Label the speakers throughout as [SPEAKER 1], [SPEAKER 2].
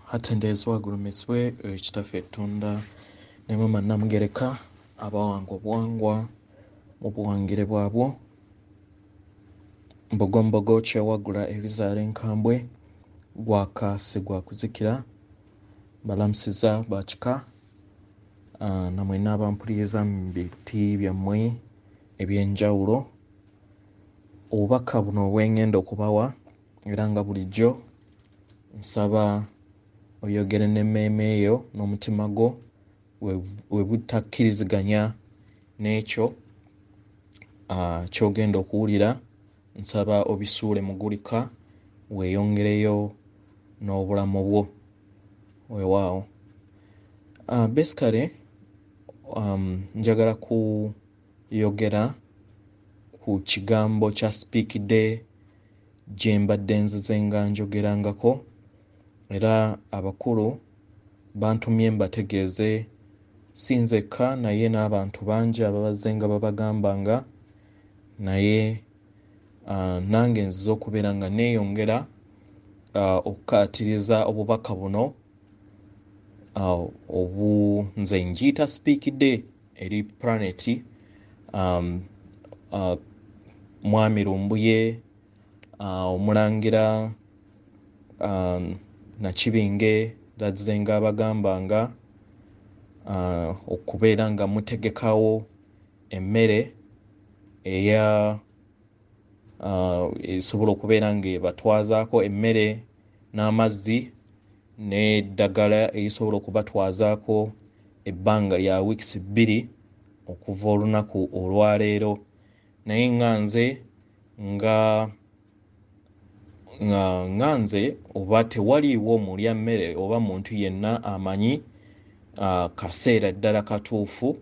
[SPEAKER 1] Hatendezwa agulumiswe ekitaffe Tonda ne Mama Namugereka abawanga obuwangwa mu buwangire bwabwo mbogombogo kyewagula ebizaala enkambwe gwakaasi gwa kuzikira balamusiza bakika namwe n'abampuliriza mu biti byammwe ebyenjawulo. Obubaka buno bwengenda okubawa era nga bulijjo nsaba oyogere n'emmeeme eyo n'omutima gwo we butakkiriziganya n'ekyo ky'ogenda okuwulira. Nsaba obisuule mugulika weeyongereyo n'obulamu bwo weewaawo. Basically njagala kuyogera ku kigambo kya spiikidde gye mbadde nzize nga njogerangako era abakulu bantumye mbategeeze si nzekka naye n'abantu bangi ababazze nga babagambanga naye nange nzize okubeera nga neeyongera okukaatiriza obubaka buno nze njiyita spiikidde eri planeti Mwami Lumbuye Omulangira Nakibinge lazze nga abagambanga okubeera nga mutegekawo emmere esobola okubeera nga ebatwazaako emmere n'amazzi n'eddagala erisobola okubatwazaako ebbanga lya wiikisi 2 okuva olunaku olwaleero. Naye nga nze oba tewaliiwo mulya mmere oba muntu yenna amanyi kaseera ddala katuufu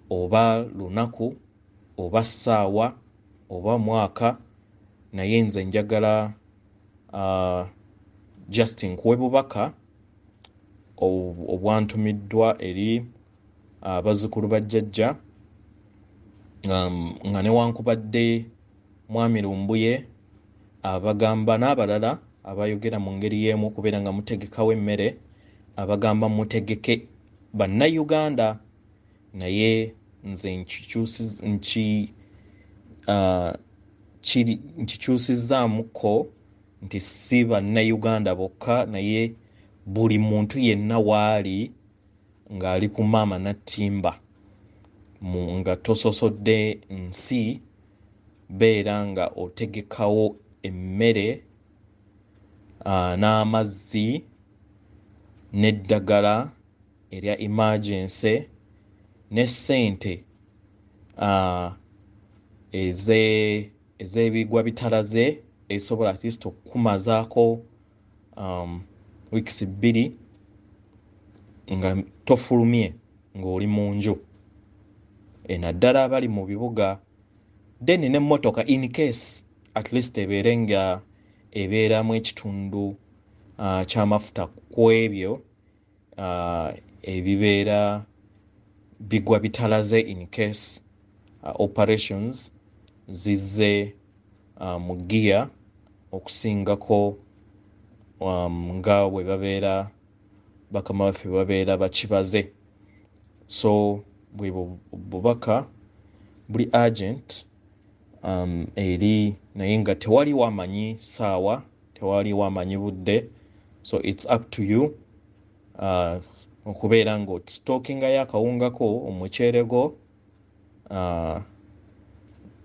[SPEAKER 1] oba lunaku oba ssaawa oba mwaka, naye nze njagala just nkuwe bubaka obwantumiddwa eri abazzukulu bajjajja nga newankubadde Mwami Lumbuye abagamba n'abalala abayogera mu ngeri y'emu okubeera nga mutegekawo emmere abagamba mutegeke bannayuganda, naye nze nkikyusizzaamuko nti si bannayuganda bokka naye buli muntu yenna waali ng'ali ku maama nattimba nga tososodde nsi beera nga otegekawo emmere n'amazzi n'eddagala erya emergency n'essente ez'ebigwa bitalaze ezisobola at least okukumazaako wiikisi 2 nga tofulumye ng'oli mu nju. Naddala abali mu bibuga then n'emmotoka in case at least ebeere nga ebeeramu ekitundu ky'amafuta ku ebyo ebibeera bigwa bitalaze in case operations zizze mu gear okusingako nga bwe babeera bakama baffe babeera bakibaze. So bwe bubaka buli agent eri naye nga tewaliwo amanyi ssaawa tewaliwo amanyi budde, so it's up to you okubeera nga otstookingayo akawungako omuceere gwo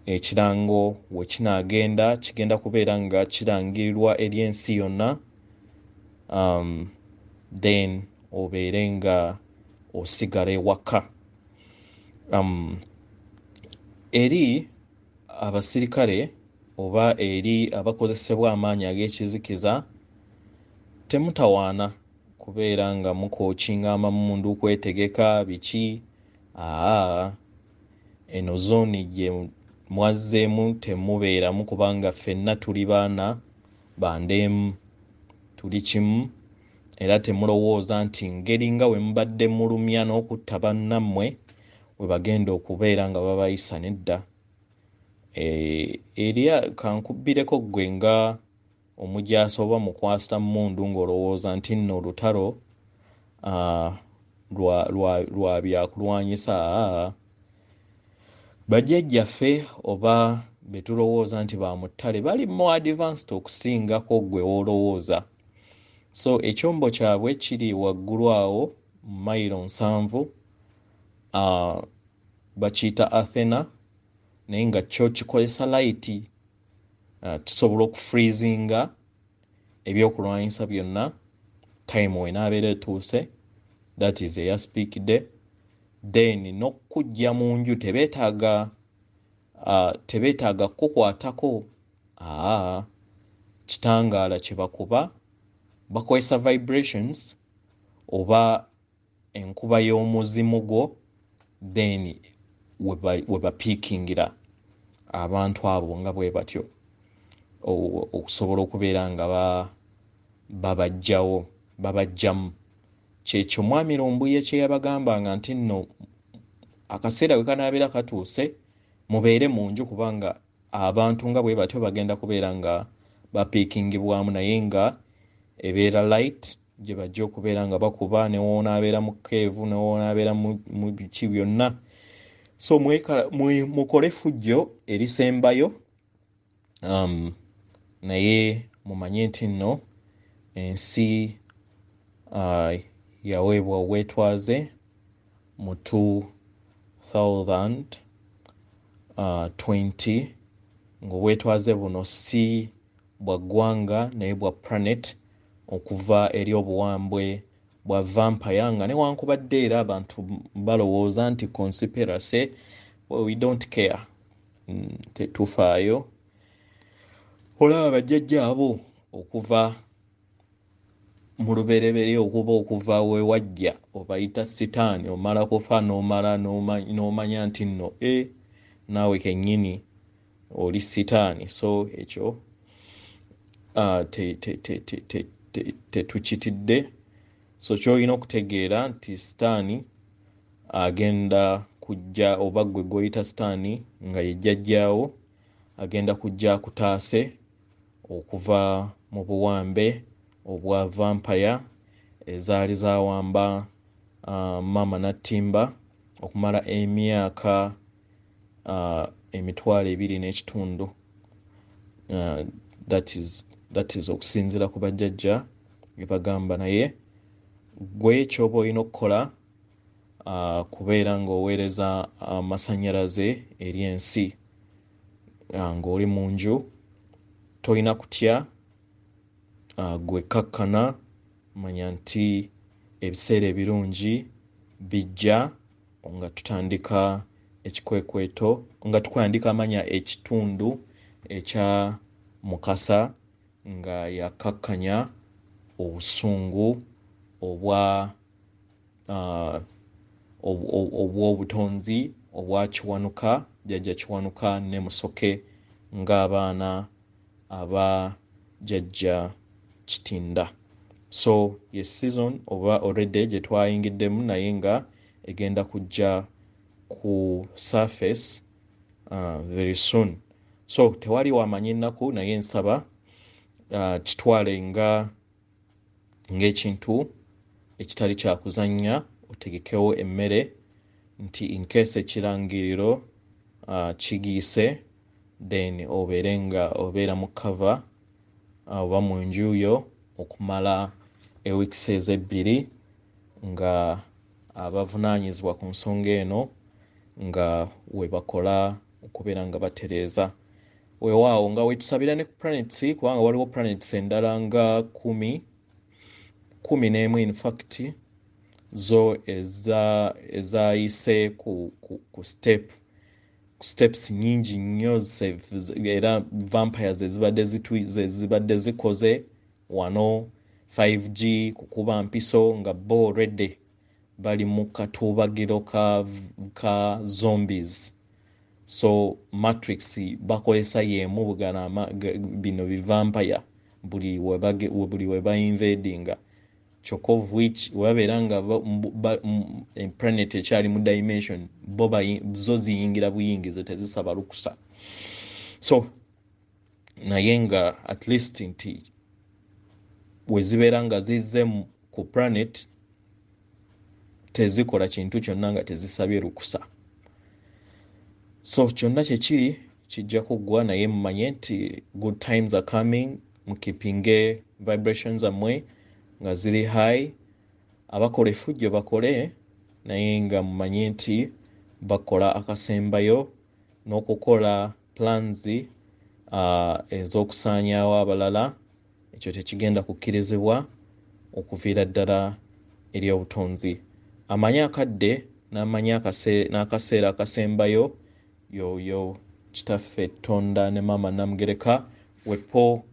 [SPEAKER 1] ekirango we kinaagenda kigenda kubeera nga kirangirirwa eri ensi yonna, then obeere nga osigala ewaka. Eri abasirikale oba eri abakozesebwa amaanyi ag'ekizikiza temutawaana kubeera nga mukookinga amamundu kwetegeka biki. Eno zooni gye mwazzeemu temubeeramu kubanga ffenna tuli baana bandeemu, tuli kimu era temulowooza nti ngeri nga we mubadde mulumya n'okutta bannammwe we bagenda okubeera nga babayisa nedda. Eri kankubbireko ggwe nga omujaasi oba mukwasta mmundu ng'olowooza nti nno olutalo lwa byakulwanyisa. Bajjajjaffe oba be tulowooza nti ba mu ttale bali more advanced okusingako ggwe w'olowooza. So ekyombo kyabwe kiri waggulu awo mayiro 7, bakiyita Athena, naye nga kyo kikozesa light tusobola okufreezinga ebyokulwanyisa byonna time wenaabeera etuuse, that is eyaspiikidde, then n'okujja mu nju tebeetaaga kukwatako. Kitangaala kye bakuba, bakozesa vibrations oba enkuba y'omuzimu gwo, then we bapiikingira abantu abo nga bwe batyo okusobola okubeera nga babajjamu. Kyekyo mwami Lumbuye kye yabagambanga nti nno akaseera we kanaabeera katuuse mubeere mu nju kubanga abantu nga bwe batyo bagenda kubeera nga bapiikingibwamu, naye nga ebeera light gye bajja okubeera nga bakuba newonaabeera mu keevu newonaabeera mu biki byonna. So mukole fujjo erisembayo, naye mumanye nti nno ensi yaweebwa obwetwaze mu 2020 ng'obwetwaze buno si bwa ggwanga naye bwa planet, okuva eri obuwambwe bwa vampire, nga newankubadde era abantu balowooza nti conspiracy, well, we don't care. Tetufaayo. Olaba bajjajja abo okuva mu lubereberye, okuva we wajja obayita sitaani, omala kufa n'omanya nti nno naawe kennyini oli sitaani. So ekyo tetukitidde. So kyolina okutegeera nti sitaani agenda kujja, oba gwe gw'oyita sitaani nga ye jjajjaawo, agenda kujja akutaase okuva mu buwambe obwa vampire ezaali zawamba maama Nattimba okumala emyaka 2.5. That is okusinziira ku bajjajja bye bagamba. Naye gwe ky'oba olina okukola kubeera ng'oweereza amasannyalaze eri ensi ng'oli mu nju, tolina kutya. Gwe kakkana, manya nti ebiseera ebirungi bijja nga tutandika ekikwekweto, nga tukwandika amanya ekitundu ekya Mukasa nga yakakkanya obusungu obw'obutonzi obwa Kiwanuka, jjajja Kiwanuka ne Musoke ng'abaana aba jjajja Kitinda. So ye season oba already gye twayingiddemu, naye nga egenda kujja ku surface very soon. So tewali wamanya ennaku, naye nsaba kitwale ng'ekintu ekitali kyakuzannya, otegekewo emmere nti in case ekirangiriro kigiise, then obeera mu cover oba mu nju yo okumala weeks ebbiri nga abavunaanyizibwa ku nsonga eno nga we bakola okubeera nga batereeza. Weewaawo nga wetusabira ne ku planets, kubanga waliwo planets endala nga 11 in fact zo ezaayise ku steps nyingi nnyo, era vampires ezibadde zikoze wano 5G kukuba mpiso nga bo already bali mu katuubagiro ka zombies. So Matrix bakozesa yeemu bino bivampire buli we ba-invadinga, kyokka of which webabeera nga planet ekyali mu dimension zo ziyingira buyingize, tezisaba lukusa. So naye nga at least nti bwe zibeera nga zizze ku planet tezikola kintu kyonna nga tezisabye lukusa. So kyonna kyekiri kijja kuggwa, naye mumanye nti good times are coming, mukipinge vibrations zammwe nga ziri high. Abakola effujjo bakole, naye nga mumanye nti bakola akasembayo n'okukola plans ez'okusaanyaawo abalala. Ekyo tekigenda kukkirizibwa okuviira ddala eri obutonzi. Amanyi akadde n'amanyi n'akaseera akasembayo yoyo kitaffe Tonda ne Maama Namugereka wepo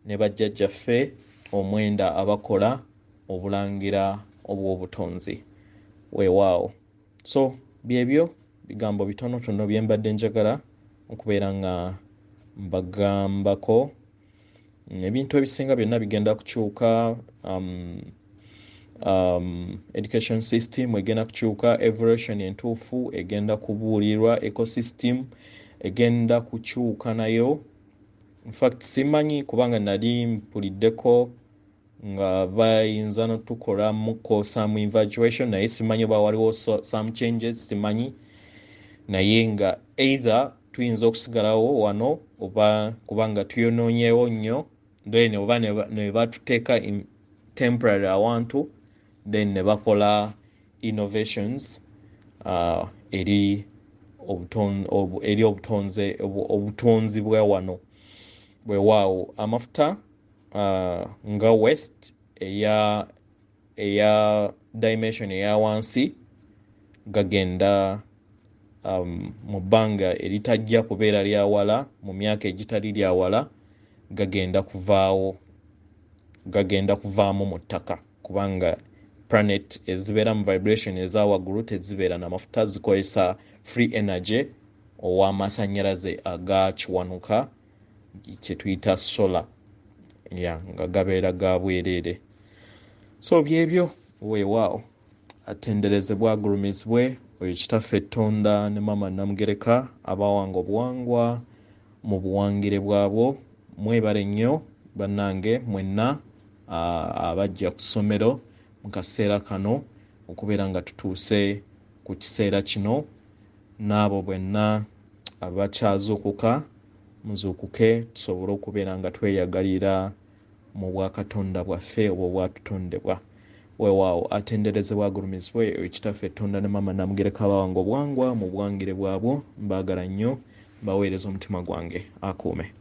[SPEAKER 1] ne bajjajjaffe omwenda abakola obulangira obw'obutonzi. Weewaawo. So byebyo bigambo bitonotono bye mbadde njagala okubeera nga mbagambako. Ebintu ebisinga byonna bigenda kukyuka. Education system egenda kukyuka, evolution entuufu egenda kubuulirwa, ecosystem egenda kukyuka nayo. In fact simanyi kubanga nali mpuliddeko nga bayinza n'otukolamuko some evaluation, naye simanyi oba waliwo some changes, simanyi. Naye nga either tuyinza okusigalawo wano oba kubanga tuyonoonyewo nnyo, then oba ne batuteeka in temporary awantu, then ne bakola innovations eri obutonzi bwa wano. Bwewaawo amafuta nga west eya dimension eya wansi gagenda mu bbanga eritajja kubeera lya wala, mu myaka egitali lya wala gagenda kuvaamu mu ttaka, kubanga planet ezibeera mu vibration eza waggulu tezibeera n'amafuta, zikozesa free energy ow'amasannyalaze aga kiwanuka kye tuyita solar, nga gabeera ga bwereere. So byebyo, weewaawo. Atenderezebwa agulumizibwe oyo kitaffe Tonda ne Maama Namugereka abawanga obuwangwa mu buwangire bwabwo. Mwebale nnyo bannange mwenna abajja ku ssomero mu kaseera kano okubeera nga tutuuse ku kiseera kino, n'abo bwenna abakyazuukuka muzuukuke tusobole okubeera nga tweyagalira mu bwakatonda bwaffe obwo obwatutondebwa. Weewaawo. Atenderezebwa agulumizibwe oyo kitaffe Tonda ne Maama Namugereka abawanga obuwangwa mu buwangire bwabwo. Mbaagala nnyo, mbaweereza omutima gwange. Akuume.